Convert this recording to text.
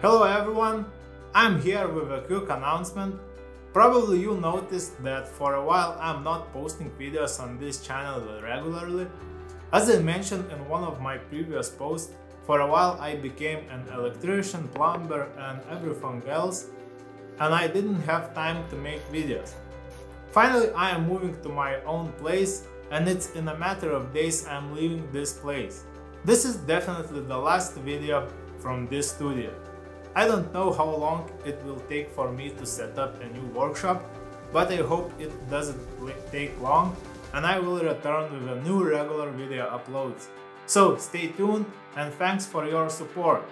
Hello everyone, I'm here with a quick announcement. Probably you noticed that for a while I'm not posting videos on this channel regularly. As I mentioned in one of my previous posts, for a while I became an electrician, plumber and everything else, and I didn't have time to make videos. Finally I am moving to my own place, and it's in a matter of days I'm leaving this place. This is definitely the last video from this studio. I don't know how long it will take for me to set up a new workshop, but I hope it doesn't take long and I will return with a new regular video uploads. So stay tuned and thanks for your support.